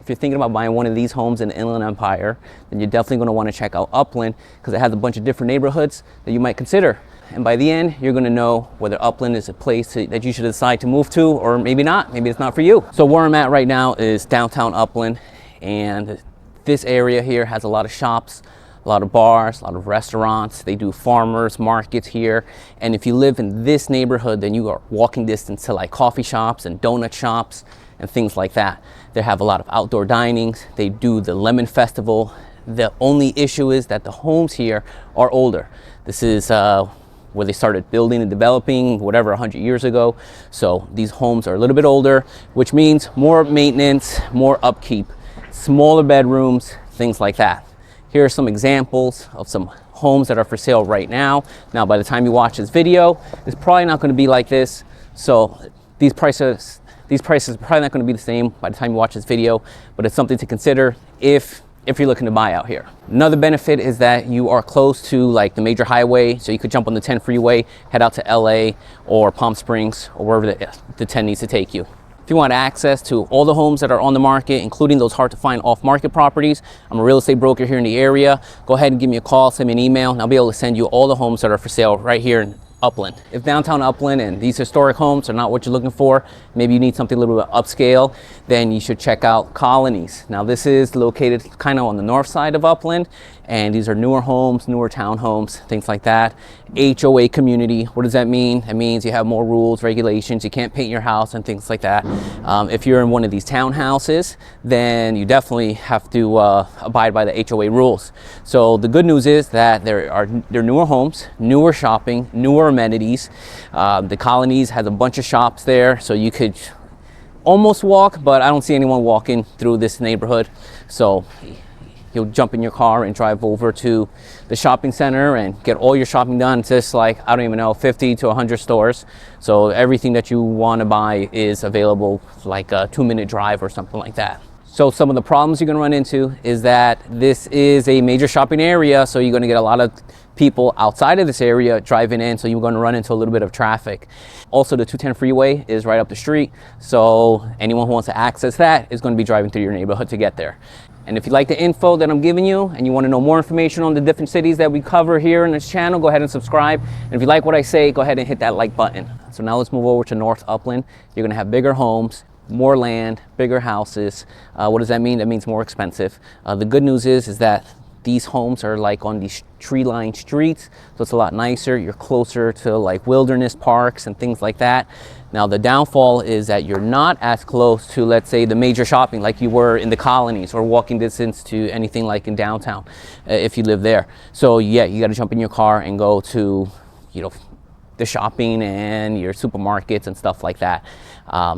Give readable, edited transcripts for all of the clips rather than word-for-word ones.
if you're thinking about buying one of these homes in the Inland Empire, then you're definitely going to want to check out Upland because it has a bunch of different neighborhoods that you might consider. And by the end, you're going to know whether Upland is a place that you should decide to move to, or maybe not. Maybe it's not for you. So where I'm at right now is downtown Upland, and this area here has a lot of shops, a lot of bars, a lot of restaurants. They do farmers markets here. And if you live in this neighborhood, then you are walking distance to like coffee shops and donut shops and things like that. They have a lot of outdoor dinings. They do the Lemon Festival. The only issue is that the homes here are older. This is where they started building and developing, whatever, 100 years ago. So these homes are a little bit older, which means more maintenance, more upkeep, smaller bedrooms, things like that. Here are some examples of some homes that are for sale right now. Now, by the time you watch this video, it's probably not going to be like this. So these prices are probably not going to be the same by the time you watch this video, but it's something to consider if you're looking to buy out here. Another benefit is that you are close to like the major highway, so you could jump on the 10 freeway, head out to LA or Palm Springs or wherever the 10 needs to take you. If you want access to all the homes that are on the market, including those hard to find off-market properties, I'm a real estate broker here in the area. Go ahead and give me a call, send me an email, and I'll be able to send you all the homes that are for sale right here in Upland. If downtown Upland and these historic homes are not what you're looking for, maybe you need something a little bit upscale, then you should check out Colonies. Now this is located kind of on the north side of Upland, and these are newer homes, newer townhomes, things like that. HOA community, what does that mean? That means you have more rules, regulations, you can't paint your house and things like that. If you're in one of these townhouses, then you definitely have to abide by the HOA rules. So the good news is that they're newer homes, newer shopping, newer amenities. The Colonies has a bunch of shops there, so you could almost walk, but I don't see anyone walking through this neighborhood. So you'll jump in your car and drive over to the shopping center and get all your shopping done. It's just like, I don't even know, 50 to 100 stores. So everything that you want to buy is available, like a 2-minute drive or something like that. So some of the problems you're going to run into is that this is a major shopping area, so you're going to get a lot of people outside of this area driving in, so you're going to run into a little bit of traffic. Also, the 210 freeway is right up the street, so anyone who wants to access that is going to be driving through your neighborhood to get there. And if you like the info that I'm giving you and you want to know more information on the different cities that we cover here in this channel, go ahead and subscribe. And if you like what I say, go ahead and hit that like button. So now let's move over to North Upland. You're going to have bigger homes, more land, bigger houses. What does that mean? That means more expensive. The good news is that these homes are like on these tree-lined streets, so it's a lot nicer. You're closer to like wilderness parks and things like that. Now the downfall is that you're not as close to, let's say, the major shopping like you were in the Colonies, or walking distance to anything like in downtown if you live there. So yeah, you got to jump in your car and go to, you know, the shopping and your supermarkets and stuff like that.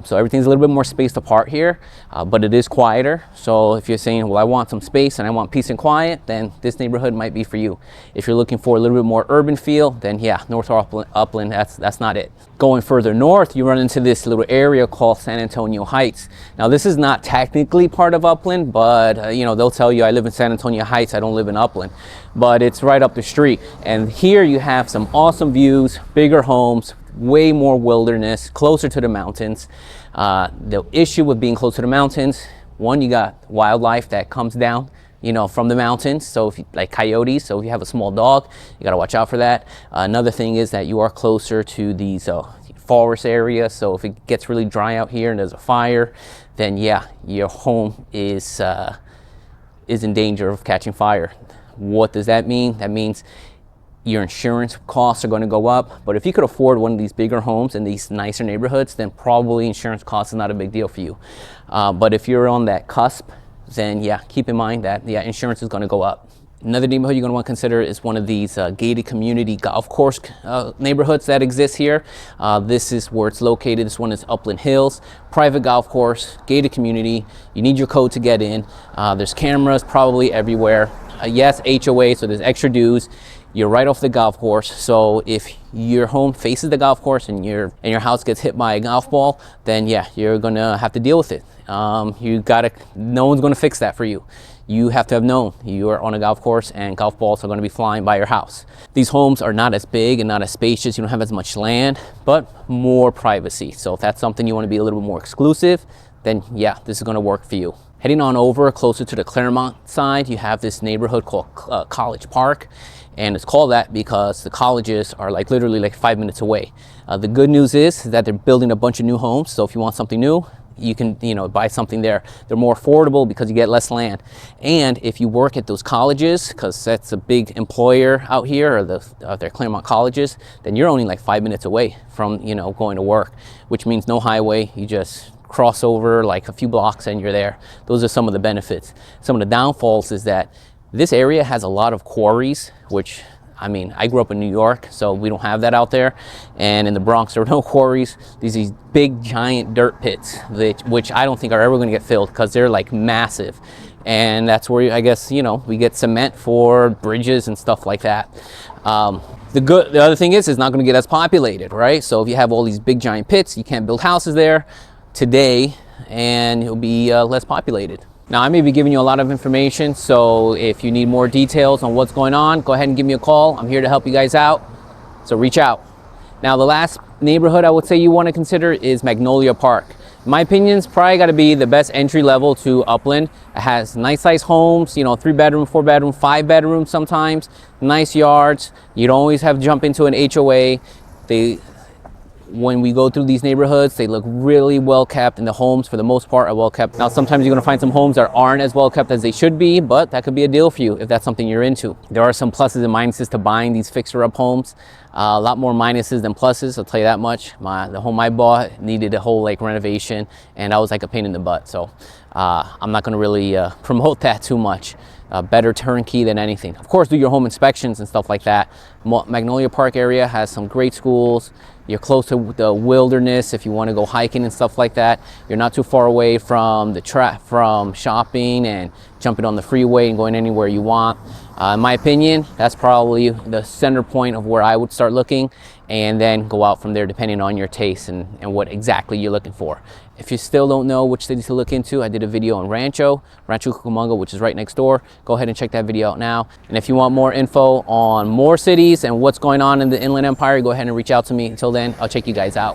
So everything's a little bit more spaced apart here, but it is quieter. So if you're saying, well, I want some space and I want peace and quiet, then this neighborhood might be for you. If you're looking for a little bit more urban feel, then yeah, North Upland, that's not it. Going further north, you run into this little area called San Antonio Heights. Now this is not technically part of Upland, but you know, they'll tell you I live in San Antonio Heights, I don't live in Upland, but it's right up the street. And here you have some awesome views, bigger homes, way more wilderness, closer to the mountains. The issue with being close to the mountains, one, you got wildlife that comes down, you know, from the mountains. So if you, like coyotes, so if you have a small dog, you got to watch out for that. Another thing is that you are closer to these forest areas. So if it gets really dry out here and there's a fire, then yeah, your home is in danger of catching fire. What does that mean? That means your insurance costs are going to go up. But if you could afford one of these bigger homes in these nicer neighborhoods, then probably insurance costs is not a big deal for you. But if you're on that cusp, then yeah, keep in mind that yeah, insurance is going to go up. Another neighborhood you're going to want to consider is one of these gated community golf course neighborhoods that exist here. This is where it's located. This one is Upland Hills, private golf course, gated community. You need your code to get in. There's cameras probably everywhere. Yes, HOA, so there's extra dues. You're right off the golf course, so if your home faces the golf course and your house gets hit by a golf ball, then yeah, you're gonna have to deal with it. No one's gonna fix that for you. You have to have known you are on a golf course and golf balls are going to be flying by your house. These homes are not as big and not as spacious. You don't have as much land, but more privacy. So if that's something you want to be a little bit more exclusive, then yeah, this is going to work for you. Heading on over closer to the Claremont side, you have this neighborhood called College Park. And it's called that because the colleges are like literally like 5 minutes away. The good news is that they're building a bunch of new homes. So if you want something new, you can, buy something there. They're more affordable because you get less land. And if you work at those colleges, because that's a big employer out here, or their Claremont colleges, then you're only like 5 minutes away from, going to work, which means no highway. You just cross over like a few blocks and you're there. Those are some of the benefits. Some of the downfalls is that this area has a lot of quarries, which, I grew up in New York, so we don't have that out there. And in the Bronx, there are no quarries. These big, giant dirt pits, which I don't think are ever going to get filled because they're like massive. And that's where, I guess, we get cement for bridges and stuff like that. The other thing is, it's not going to get as populated, right? So if you have all these big, giant pits, you can't build houses there today, and it'll be less populated. Now, I may be giving you a lot of information, so if you need more details on what's going on, go ahead and give me a call. I'm here to help you guys out, so reach out. Now, the last neighborhood I would say you want to consider is Magnolia Park. In my opinion, it's probably got to be the best entry level to Upland. It has nice size homes, 3-bedroom, 4-bedroom, 5-bedroom sometimes, nice yards. You don't always have to jump into an HOA. When we go through these neighborhoods, they look really well kept, and the homes for the most part are well kept. Now, sometimes you're going to find some homes that aren't as well kept as they should be, but that could be a deal for you if that's something you're into. There are some pluses and minuses to buying these fixer-up homes. A lot more minuses than pluses, I'll tell you that much. The home I bought needed a whole renovation, and I was like a pain in the butt. So I'm not going to really promote that too much. Better turnkey than anything. Of course, do your home inspections and stuff like that. Magnolia Park area has some great schools. You're close to the wilderness if you want to go hiking and stuff like that. You're not too far away from from shopping and jumping on the freeway and going anywhere you want. In my opinion, that's probably the center point of where I would start looking, and then go out from there depending on your taste and what exactly you're looking for. If you still don't know which city to look into, I did a video on Rancho Cucamonga, which is right next door. Go ahead and check that video out now. And if you want more info on more cities and what's going on in the Inland Empire, go ahead and reach out to me. Until then, I'll check you guys out.